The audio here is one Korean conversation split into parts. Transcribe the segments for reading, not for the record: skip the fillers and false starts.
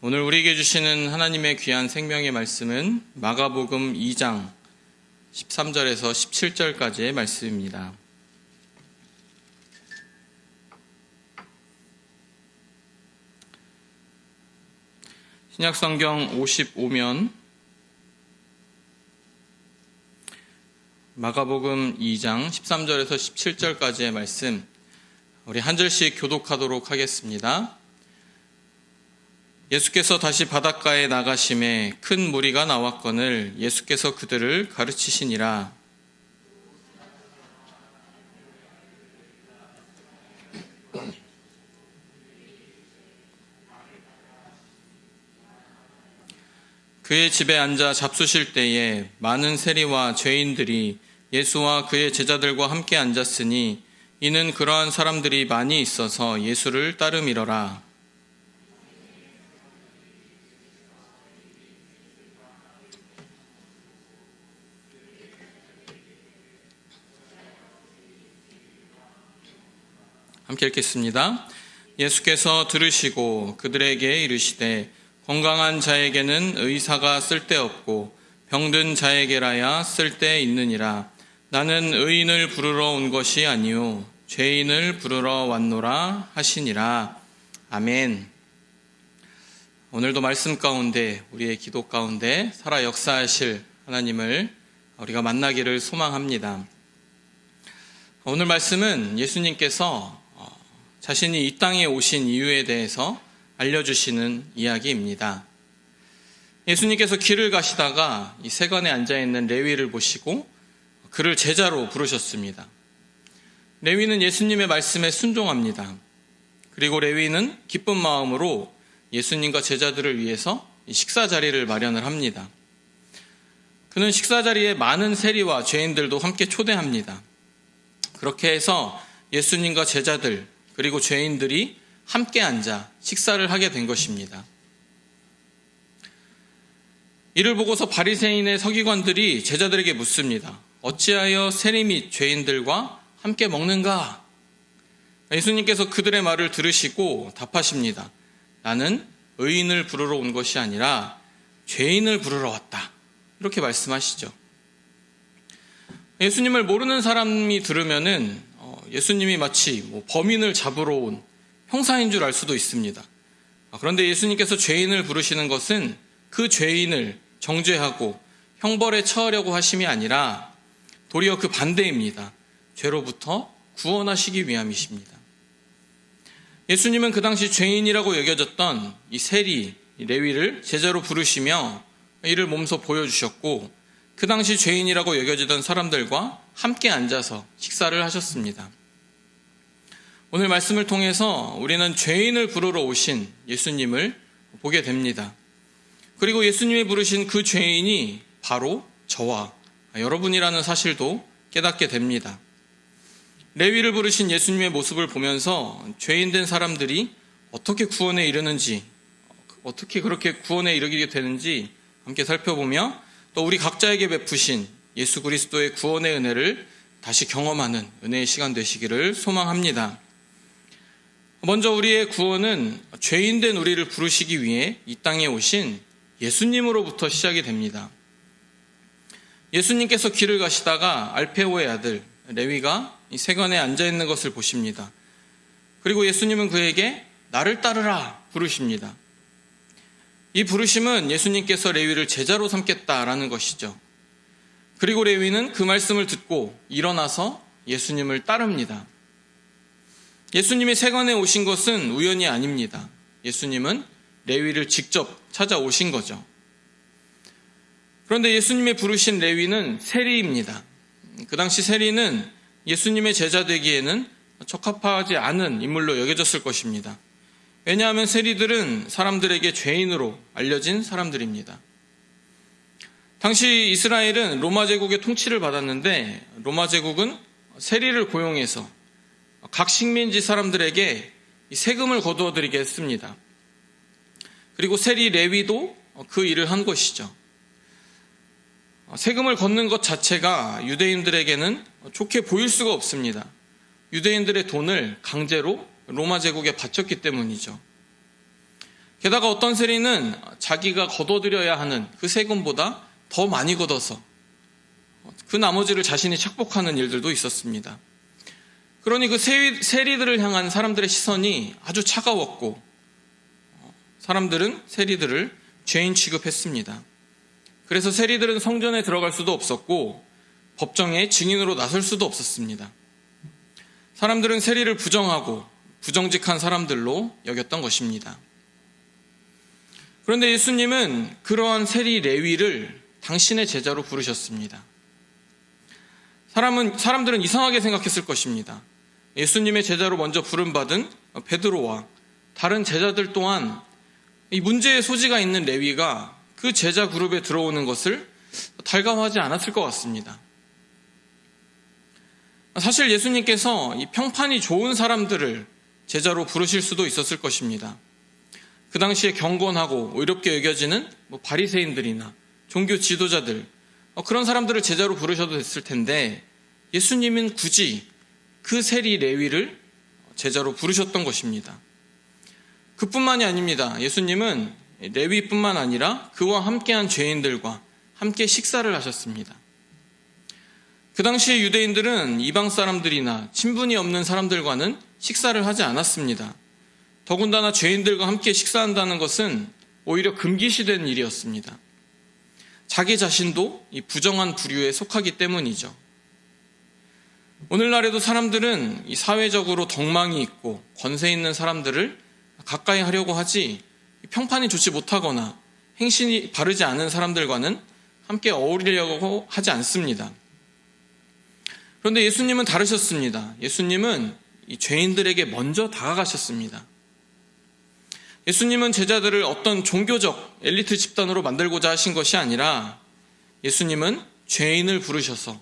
오늘 우리에게 주시는 하나님의 귀한 생명의 말씀은 마가복음 2장 13절에서 17절까지의 말씀입니다. 신약성경 55면 마가복음 2장 13절에서 17절까지의 말씀, 우리 한 절씩 교독하도록 하겠습니다. 예수께서 다시 바닷가에 나가심에 큰 무리가 나왔거늘 예수께서 그들을 가르치시니라. 그의 집에 앉아 잡수실 때에 많은 세리와 죄인들이 예수와 그의 제자들과 함께 앉았으니 이는 그러한 사람들이 많이 있어서 예수를 따름이러라. 함께 읽겠습니다. 예수께서 들으시고 그들에게 이르시되 건강한 자에게는 의사가 쓸데없고 병든 자에게라야 쓸데있느니라. 나는 의인을 부르러 온 것이 아니요 죄인을 부르러 왔노라 하시니라. 아멘. 오늘도 말씀 가운데, 우리의 기도 가운데 살아 역사하실 하나님을 우리가 만나기를 소망합니다. 오늘 말씀은 예수님께서 자신이 이 땅에 오신 이유에 대해서 알려주시는 이야기입니다. 예수님께서 길을 가시다가 이 세관에 앉아있는 레위를 보시고 그를 제자로 부르셨습니다. 레위는 예수님의 말씀에 순종합니다. 그리고 레위는 기쁜 마음으로 예수님과 제자들을 위해서 식사 자리를 마련을 합니다. 그는 식사 자리에 많은 세리와 죄인들도 함께 초대합니다. 그렇게 해서 예수님과 제자들 그리고 죄인들이 함께 앉아 식사를 하게 된 것입니다. 이를 보고서 바리새인의 서기관들이 제자들에게 묻습니다. 어찌하여 세리 및 죄인들과 함께 먹는가? 예수님께서 그들의 말을 들으시고 답하십니다. 나는 의인을 부르러 온 것이 아니라 죄인을 부르러 왔다. 이렇게 말씀하시죠. 예수님을 모르는 사람이 들으면은 예수님이 마치 범인을 잡으러 온 형사인 줄 알 수도 있습니다. 그런데 예수님께서 죄인을 부르시는 것은 그 죄인을 정죄하고 형벌에 처하려고 하심이 아니라 도리어 그 반대입니다. 죄로부터 구원하시기 위함이십니다. 예수님은 그 당시 죄인이라고 여겨졌던 이 세리, 이 레위를 제자로 부르시며 이를 몸소 보여주셨고 그 당시 죄인이라고 여겨지던 사람들과 함께 앉아서 식사를 하셨습니다. 오늘 말씀을 통해서 우리는 죄인을 부르러 오신 예수님을 보게 됩니다. 그리고 예수님이 부르신 그 죄인이 바로 저와 여러분이라는 사실도 깨닫게 됩니다. 레위를 부르신 예수님의 모습을 보면서 죄인된 사람들이 어떻게 구원에 이르는지, 어떻게 그렇게 구원에 이르게 되는지 함께 살펴보며 또 우리 각자에게 베푸신 예수 그리스도의 구원의 은혜를 다시 경험하는 은혜의 시간 되시기를 소망합니다. 먼저 우리의 구원은 죄인된 우리를 부르시기 위해 이 땅에 오신 예수님으로부터 시작이 됩니다. 예수님께서 길을 가시다가 알페오의 아들 레위가 이 세관에 앉아있는 것을 보십니다. 그리고 예수님은 그에게 나를 따르라 부르십니다. 이 부르심은 예수님께서 레위를 제자로 삼겠다라는 것이죠. 그리고 레위는 그 말씀을 듣고 일어나서 예수님을 따릅니다. 예수님이 세관에 오신 것은 우연이 아닙니다. 예수님은 레위를 직접 찾아오신 거죠. 그런데 예수님의 부르신 레위는 세리입니다. 그 당시 세리는 예수님의 제자 되기에는 적합하지 않은 인물로 여겨졌을 것입니다. 왜냐하면 세리들은 사람들에게 죄인으로 알려진 사람들입니다. 당시 이스라엘은 로마 제국의 통치를 받았는데 로마 제국은 세리를 고용해서 각 식민지 사람들에게 세금을 거두어 드리게 했습니다. 그리고 세리 레위도 그 일을 한 것이죠. 세금을 걷는 것 자체가 유대인들에게는 좋게 보일 수가 없습니다. 유대인들의 돈을 강제로 로마 제국에 바쳤기 때문이죠. 게다가 어떤 세리는 자기가 걷어들여야 하는 그 세금보다 더 많이 걷어서 그 나머지를 자신이 착복하는 일들도 있었습니다. 그러니 그 세리들을 향한 사람들의 시선이 아주 차가웠고 사람들은 세리들을 죄인 취급했습니다. 그래서 세리들은 성전에 들어갈 수도 없었고 법정에 증인으로 나설 수도 없었습니다. 사람들은 세리를 부정하고 부정직한 사람들로 여겼던 것입니다. 그런데 예수님은 그러한 세리 레위를 당신의 제자로 부르셨습니다. 사람들은 이상하게 생각했을 것입니다. 예수님의 제자로 먼저 부름받은 베드로와 다른 제자들 또한 이 문제의 소지가 있는 레위가 그 제자 그룹에 들어오는 것을 달가워하지 않았을 것 같습니다. 사실 예수님께서 이 평판이 좋은 사람들을 제자로 부르실 수도 있었을 것입니다. 그 당시에 경건하고 의롭게 여겨지는 바리새인들이나 종교 지도자들, 그런 사람들을 제자로 부르셔도 됐을 텐데 예수님은 굳이 그 세리 레위를 제자로 부르셨던 것입니다. 그뿐만이 아닙니다. 예수님은 레위뿐만 아니라 그와 함께한 죄인들과 함께 식사를 하셨습니다. 그 당시에 유대인들은 이방 사람들이나 친분이 없는 사람들과는 식사를 하지 않았습니다. 더군다나 죄인들과 함께 식사한다는 것은 오히려 금기시된 일이었습니다. 자기 자신도 이 부정한 부류에 속하기 때문이죠. 오늘날에도 사람들은 이 사회적으로 덕망이 있고 권세 있는 사람들을 가까이 하려고 하지 평판이 좋지 못하거나 행실이 바르지 않은 사람들과는 함께 어울리려고 하지 않습니다. 그런데 예수님은 다르셨습니다. 예수님은 이 죄인들에게 먼저 다가가셨습니다. 예수님은 제자들을 어떤 종교적 엘리트 집단으로 만들고자 하신 것이 아니라 예수님은 죄인을 부르셔서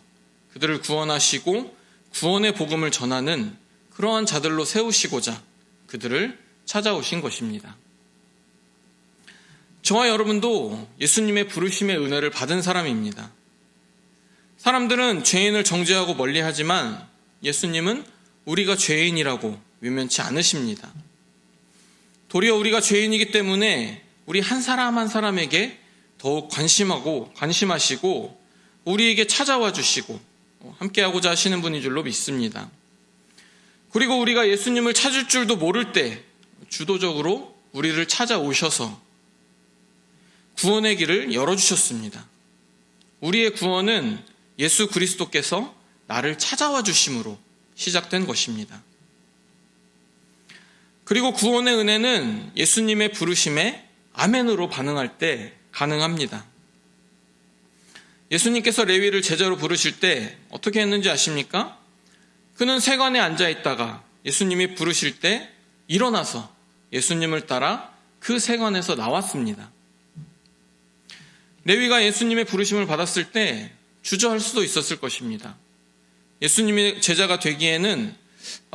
그들을 구원하시고 구원의 복음을 전하는 그러한 자들로 세우시고자 그들을 찾아오신 것입니다. 저와 여러분도 예수님의 부르심의 은혜를 받은 사람입니다. 사람들은 죄인을 정죄하고 멀리하지만 예수님은 우리가 죄인이라고 외면치 않으십니다. 도리어 우리가 죄인이기 때문에 우리 한 사람 한 사람에게 더욱 관심하시고 우리에게 찾아와 주시고 함께하고자 하시는 분인 줄로 믿습니다. 그리고 우리가 예수님을 찾을 줄도 모를 때 주도적으로 우리를 찾아오셔서 구원의 길을 열어주셨습니다. 우리의 구원은 예수 그리스도께서 나를 찾아와 주심으로 시작된 것입니다. 그리고 구원의 은혜는 예수님의 부르심에 아멘으로 반응할 때 가능합니다. 예수님께서 레위를 제자로 부르실 때 어떻게 했는지 아십니까? 그는 세관에 앉아 있다가 예수님이 부르실 때 일어나서 예수님을 따라 그 세관에서 나왔습니다. 레위가 예수님의 부르심을 받았을 때 주저할 수도 있었을 것입니다. 예수님의 제자가 되기에는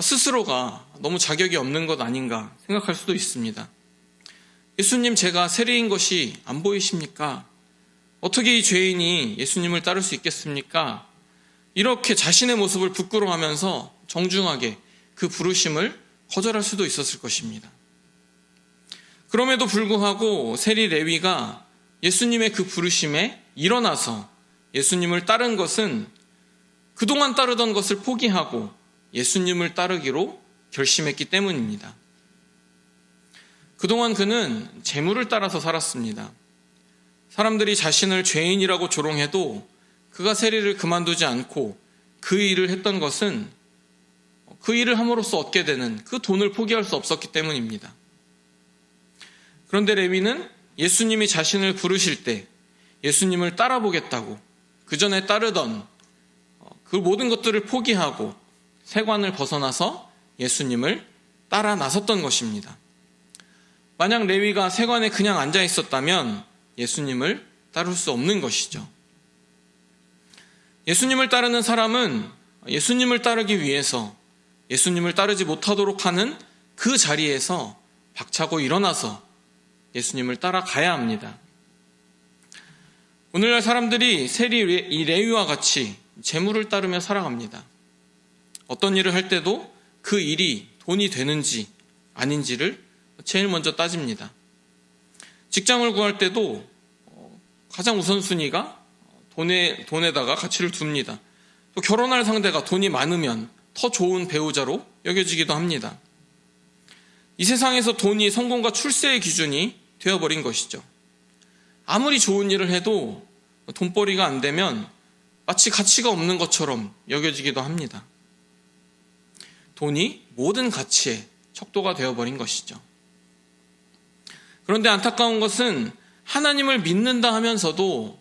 스스로가 너무 자격이 없는 것 아닌가 생각할 수도 있습니다. 예수님, 제가 세리인 것이 안 보이십니까? 어떻게 이 죄인이 예수님을 따를 수 있겠습니까? 이렇게 자신의 모습을 부끄러워하면서 정중하게 그 부르심을 거절할 수도 있었을 것입니다. 그럼에도 불구하고 세리 레위가 예수님의 그 부르심에 일어나서 예수님을 따른 것은 그동안 따르던 것을 포기하고 예수님을 따르기로 결심했기 때문입니다. 그동안 그는 재물을 따라서 살았습니다. 사람들이 자신을 죄인이라고 조롱해도 그가 세리를 그만두지 않고 그 일을 했던 것은 그 일을 함으로써 얻게 되는 그 돈을 포기할 수 없었기 때문입니다. 그런데 레위는 예수님이 자신을 부르실 때 예수님을 따라보겠다고 그 전에 따르던 그 모든 것들을 포기하고 세관을 벗어나서 예수님을 따라 나섰던 것입니다. 만약 레위가 세관에 그냥 앉아 있었다면 예수님을 따를 수 없는 것이죠. 예수님을 따르는 사람은 예수님을 따르기 위해서 예수님을 따르지 못하도록 하는 그 자리에서 박차고 일어나서 예수님을 따라가야 합니다. 오늘날 사람들이 이 레위와 같이 재물을 따르며 살아갑니다. 어떤 일을 할 때도 그 일이 돈이 되는지 아닌지를 제일 먼저 따집니다. 직장을 구할 때도 가장 우선순위가 돈에다가 가치를 둡니다. 또 결혼할 상대가 돈이 많으면 더 좋은 배우자로 여겨지기도 합니다. 이 세상에서 돈이 성공과 출세의 기준이 되어버린 것이죠. 아무리 좋은 일을 해도 돈벌이가 안 되면 마치 가치가 없는 것처럼 여겨지기도 합니다. 돈이 모든 가치의 척도가 되어버린 것이죠. 그런데 안타까운 것은 하나님을 믿는다 하면서도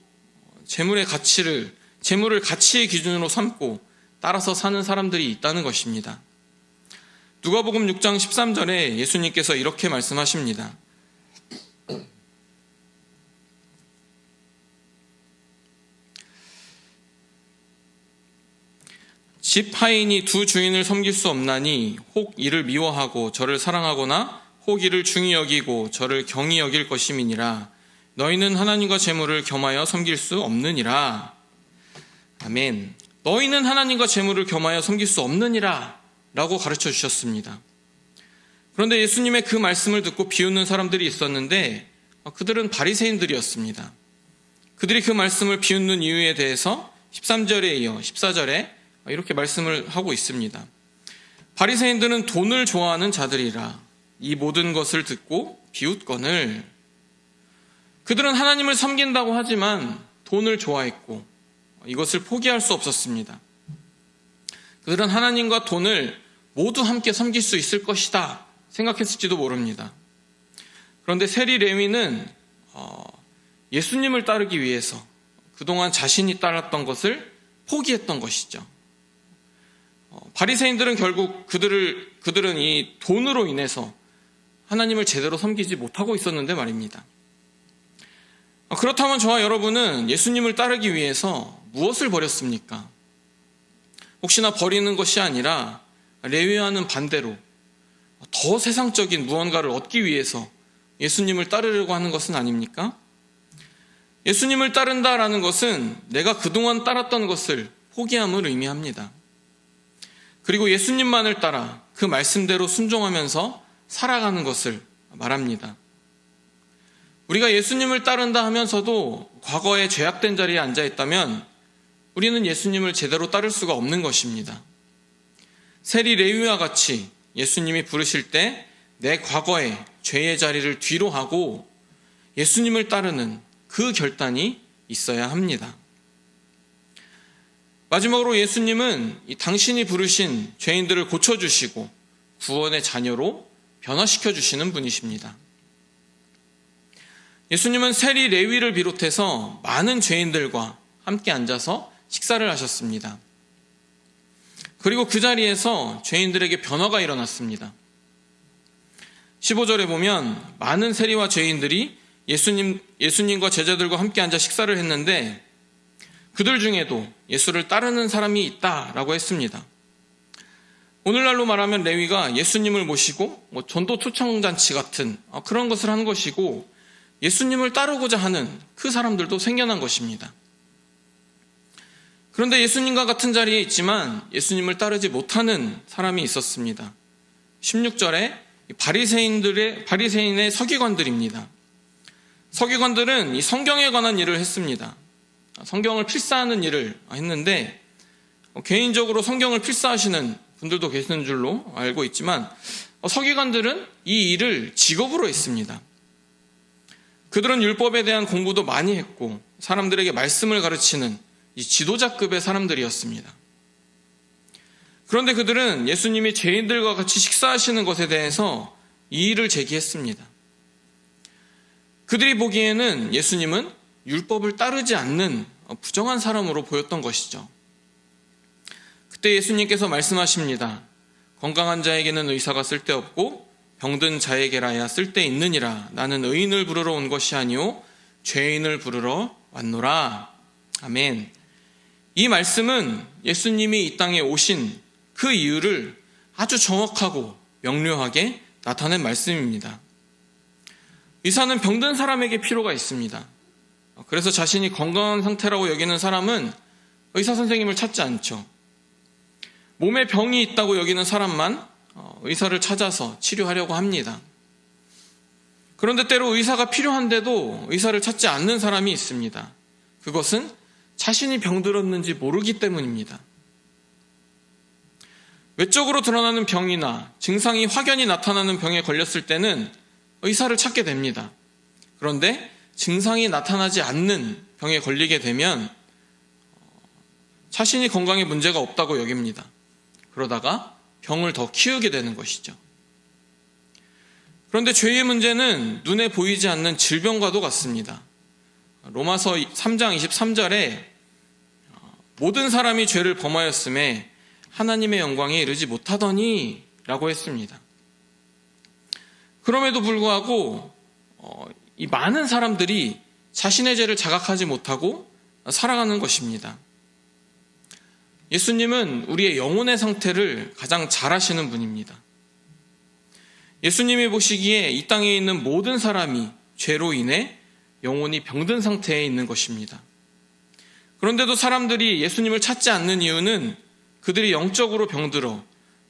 재물을 가치의 기준으로 삼고 따라서 사는 사람들이 있다는 것입니다. 누가복음 6장 13절에 예수님께서 이렇게 말씀하십니다. 집 하인이 두 주인을 섬길 수 없나니 혹 이를 미워하고 저를 사랑하거나 혹 이를 중히 여기고 저를 경히 여길 것임이니라. 너희는 하나님과 재물을 겸하여 섬길 수 없느니라. 아멘. 너희는 하나님과 재물을 겸하여 섬길 수 없느니라 라고 가르쳐 주셨습니다. 그런데 예수님의 그 말씀을 듣고 비웃는 사람들이 있었는데 그들은 바리새인들이었습니다. 그들이 그 말씀을 비웃는 이유에 대해서 13절에 이어 14절에 이렇게 말씀을 하고 있습니다. 바리새인들은 돈을 좋아하는 자들이라 이 모든 것을 듣고 비웃거늘. 그들은 하나님을 섬긴다고 하지만 돈을 좋아했고 이것을 포기할 수 없었습니다. 그들은 하나님과 돈을 모두 함께 섬길 수 있을 것이다 생각했을지도 모릅니다. 그런데 세리 레위는 예수님을 따르기 위해서 그동안 자신이 따랐던 것을 포기했던 것이죠. 바리새인들은 결국 그들은 이 돈으로 인해서 하나님을 제대로 섬기지 못하고 있었는데 말입니다. 그렇다면 저와 여러분은 예수님을 따르기 위해서 무엇을 버렸습니까? 혹시나 버리는 것이 아니라 레위와는 반대로 더 세상적인 무언가를 얻기 위해서 예수님을 따르려고 하는 것은 아닙니까? 예수님을 따른다라는 것은 내가 그동안 따랐던 것을 포기함을 의미합니다. 그리고 예수님만을 따라 그 말씀대로 순종하면서 살아가는 것을 말합니다. 우리가 예수님을 따른다 하면서도 과거에 죄악된 자리에 앉아 있다면 우리는 예수님을 제대로 따를 수가 없는 것입니다. 세리 레위와 같이 예수님이 부르실 때 내 과거의 죄의 자리를 뒤로 하고 예수님을 따르는 그 결단이 있어야 합니다. 마지막으로 예수님은 당신이 부르신 죄인들을 고쳐주시고 구원의 자녀로 변화시켜주시는 분이십니다. 예수님은 세리 레위를 비롯해서 많은 죄인들과 함께 앉아서 식사를 하셨습니다. 그리고 그 자리에서 죄인들에게 변화가 일어났습니다. 15절에 보면 많은 세리와 죄인들이 예수님과 제자들과 함께 앉아 식사를 했는데 그들 중에도 예수를 따르는 사람이 있다라고 했습니다. 오늘날로 말하면 레위가 예수님을 모시고 전도 초청잔치 같은 그런 것을 한 것이고 예수님을 따르고자 하는 그 사람들도 생겨난 것입니다. 그런데 예수님과 같은 자리에 있지만 예수님을 따르지 못하는 사람이 있었습니다. 16절에 바리새인의 서기관들입니다. 서기관들은 이 성경에 관한 일을 했습니다. 성경을 필사하는 일을 했는데 개인적으로 성경을 필사하시는 분들도 계시는 줄로 알고 있지만 서기관들은 이 일을 직업으로 했습니다. 그들은 율법에 대한 공부도 많이 했고 사람들에게 말씀을 가르치는 이 지도자급의 사람들이었습니다. 그런데 그들은 예수님이 죄인들과 같이 식사하시는 것에 대해서 이의를 제기했습니다. 그들이 보기에는 예수님은 율법을 따르지 않는 부정한 사람으로 보였던 것이죠. 그때 예수님께서 말씀하십니다. 건강한 자에게는 의사가 쓸데없고 병든 자에게라야 쓸데있느니라. 나는 의인을 부르러 온 것이 아니오 죄인을 부르러 왔노라. 아멘. 이 말씀은 예수님이 이 땅에 오신 그 이유를 아주 정확하고 명료하게 나타낸 말씀입니다. 의사는 병든 사람에게 필요가 있습니다. 그래서 자신이 건강한 상태라고 여기는 사람은 의사 선생님을 찾지 않죠. 몸에 병이 있다고 여기는 사람만 의사를 찾아서 치료하려고 합니다. 그런데 때로 의사가 필요한데도 의사를 찾지 않는 사람이 있습니다. 그것은 자신이 병들었는지 모르기 때문입니다. 외적으로 드러나는 병이나 증상이 확연히 나타나는 병에 걸렸을 때는 의사를 찾게 됩니다. 그런데 증상이 나타나지 않는 병에 걸리게 되면 자신이 건강에 문제가 없다고 여깁니다. 그러다가 병을 더 키우게 되는 것이죠. 그런데 죄의 문제는 눈에 보이지 않는 질병과도 같습니다. 로마서 3장 23절에 모든 사람이 죄를 범하였음에 하나님의 영광에 이르지 못하더니 라고 했습니다. 그럼에도 불구하고 이 많은 사람들이 자신의 죄를 자각하지 못하고 살아가는 것입니다. 예수님은 우리의 영혼의 상태를 가장 잘 아시는 분입니다. 예수님이 보시기에 이 땅에 있는 모든 사람이 죄로 인해 영혼이 병든 상태에 있는 것입니다. 그런데도 사람들이 예수님을 찾지 않는 이유는 그들이 영적으로 병들어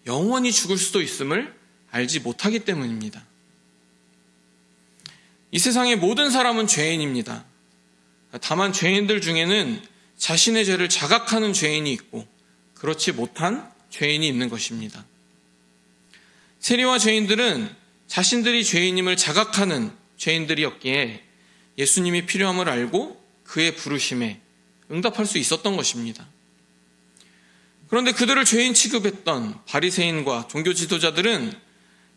영원히 죽을 수도 있음을 알지 못하기 때문입니다. 이 세상의 모든 사람은 죄인입니다. 다만 죄인들 중에는 자신의 죄를 자각하는 죄인이 있고 그렇지 못한 죄인이 있는 것입니다. 세리와 죄인들은 자신들이 죄인임을 자각하는 죄인들이었기에 예수님이 필요함을 알고 그의 부르심에 응답할 수 있었던 것입니다. 그런데 그들을 죄인 취급했던 바리새인과 종교 지도자들은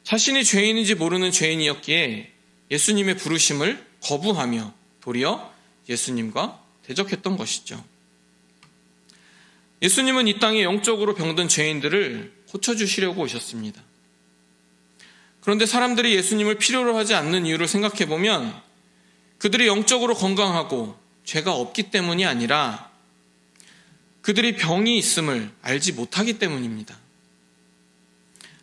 자신이 죄인인지 모르는 죄인이었기에 예수님의 부르심을 거부하며 도리어 예수님과 대적했던 것이죠. 예수님은 이 땅에 영적으로 병든 죄인들을 고쳐주시려고 오셨습니다. 그런데 사람들이 예수님을 필요로 하지 않는 이유를 생각해보면 그들이 영적으로 건강하고 죄가 없기 때문이 아니라 그들이 병이 있음을 알지 못하기 때문입니다.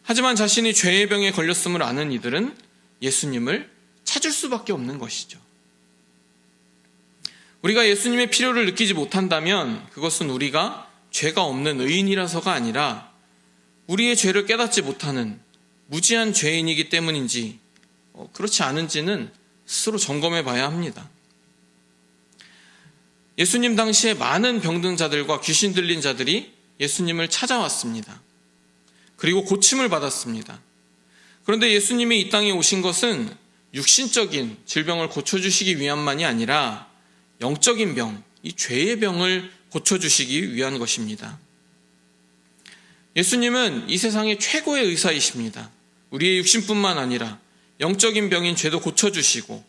하지만 자신이 죄의 병에 걸렸음을 아는 이들은 예수님을 찾을 수밖에 없는 것이죠. 우리가 예수님의 필요를 느끼지 못한다면 그것은 우리가 죄가 없는 의인이라서가 아니라 우리의 죄를 깨닫지 못하는 무지한 죄인이기 때문인지 그렇지 않은지는 스스로 점검해 봐야 합니다. 예수님 당시에 많은 병든 자들과 귀신 들린 자들이 예수님을 찾아왔습니다. 그리고 고침을 받았습니다. 그런데 예수님이 이 땅에 오신 것은 육신적인 질병을 고쳐주시기 위함만이 아니라 영적인 병, 이 죄의 병을 고쳐주시기 위한 것입니다. 예수님은 이 세상의 최고의 의사이십니다. 우리의 육신뿐만 아니라 영적인 병인 죄도 고쳐주시고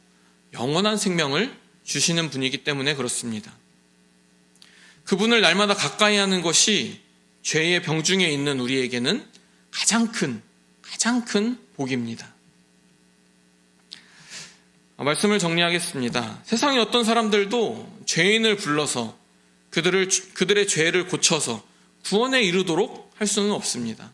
영원한 생명을 주시는 분이기 때문에 그렇습니다. 그분을 날마다 가까이 하는 것이 죄의 병중에 있는 우리에게는 가장 큰 복입니다. 말씀을 정리하겠습니다. 세상의 어떤 사람들도 죄인을 불러서 그들의 죄를 고쳐서 구원에 이르도록 할 수는 없습니다.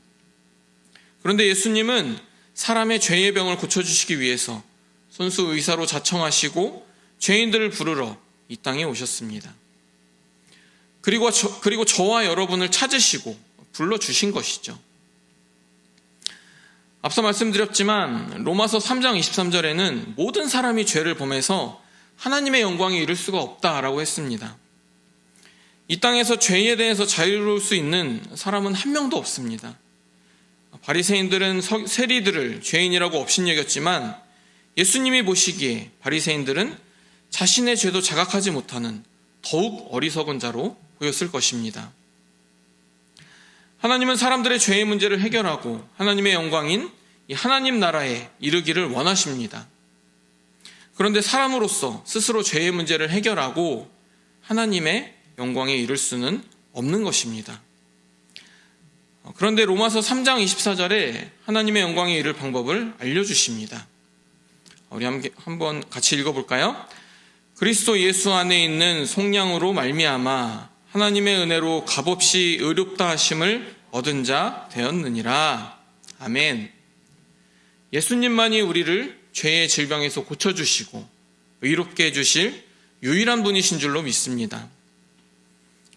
그런데 예수님은 사람의 죄의 병을 고쳐주시기 위해서 손수 의사로 자청하시고 죄인들을 부르러 이 땅에 오셨습니다. 그리고 저와 여러분을 찾으시고 불러주신 것이죠. 앞서 말씀드렸지만 로마서 3장 23절에는 모든 사람이 죄를 범해서 하나님의 영광에 이를 수가 없다라고 했습니다. 이 땅에서 죄에 대해서 자유로울 수 있는 사람은 한 명도 없습니다. 바리새인들은 세리들을 죄인이라고 업신여겼지만 예수님이 보시기에 바리새인들은 자신의 죄도 자각하지 못하는 더욱 어리석은 자로 보였을 것입니다. 하나님은 사람들의 죄의 문제를 해결하고 하나님의 영광인 이 하나님 나라에 이르기를 원하십니다. 그런데 사람으로서 스스로 죄의 문제를 해결하고 하나님의 영광에 이를 수는 없는 것입니다. 그런데 로마서 3장 24절에 하나님의 영광에 이를 방법을 알려주십니다. 우리 한번 같이 읽어볼까요? 그리스도 예수 안에 있는 속량으로 말미암아 하나님의 은혜로 값없이 의롭다 하심을 얻은 자 되었느니라. 아멘. 예수님만이 우리를 죄의 질병에서 고쳐주시고 의롭게 해주실 유일한 분이신 줄로 믿습니다.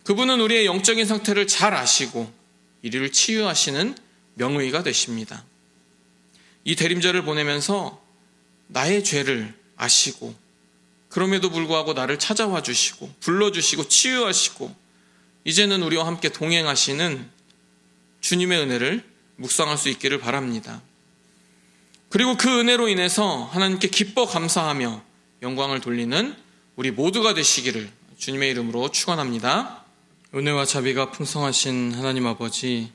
그분은 우리의 영적인 상태를 잘 아시고 이를 치유하시는 명의가 되십니다. 이 대림절을 보내면서 나의 죄를 아시고 그럼에도 불구하고 나를 찾아와 주시고 불러주시고 치유하시고 이제는 우리와 함께 동행하시는 주님의 은혜를 묵상할 수 있기를 바랍니다. 그리고 그 은혜로 인해서 하나님께 기뻐 감사하며 영광을 돌리는 우리 모두가 되시기를 주님의 이름으로 축원합니다. 은혜와 자비가 풍성하신 하나님 아버지,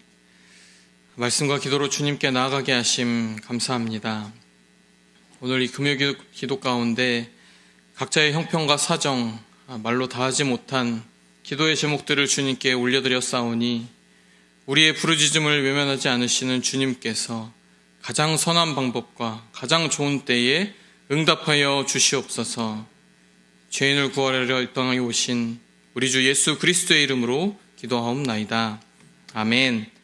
말씀과 기도로 주님께 나아가게 하심 감사합니다. 오늘 이 금요 기도 가운데 각자의 형편과 사정, 말로 다하지 못한 기도의 제목들을 주님께 올려드렸사오니 우리의 부르짖음을 외면하지 않으시는 주님께서 가장 선한 방법과 가장 좋은 때에 응답하여 주시옵소서. 죄인을 구하려 이 땅에 오신 우리 주 예수 그리스도의 이름으로 기도하옵나이다. 아멘.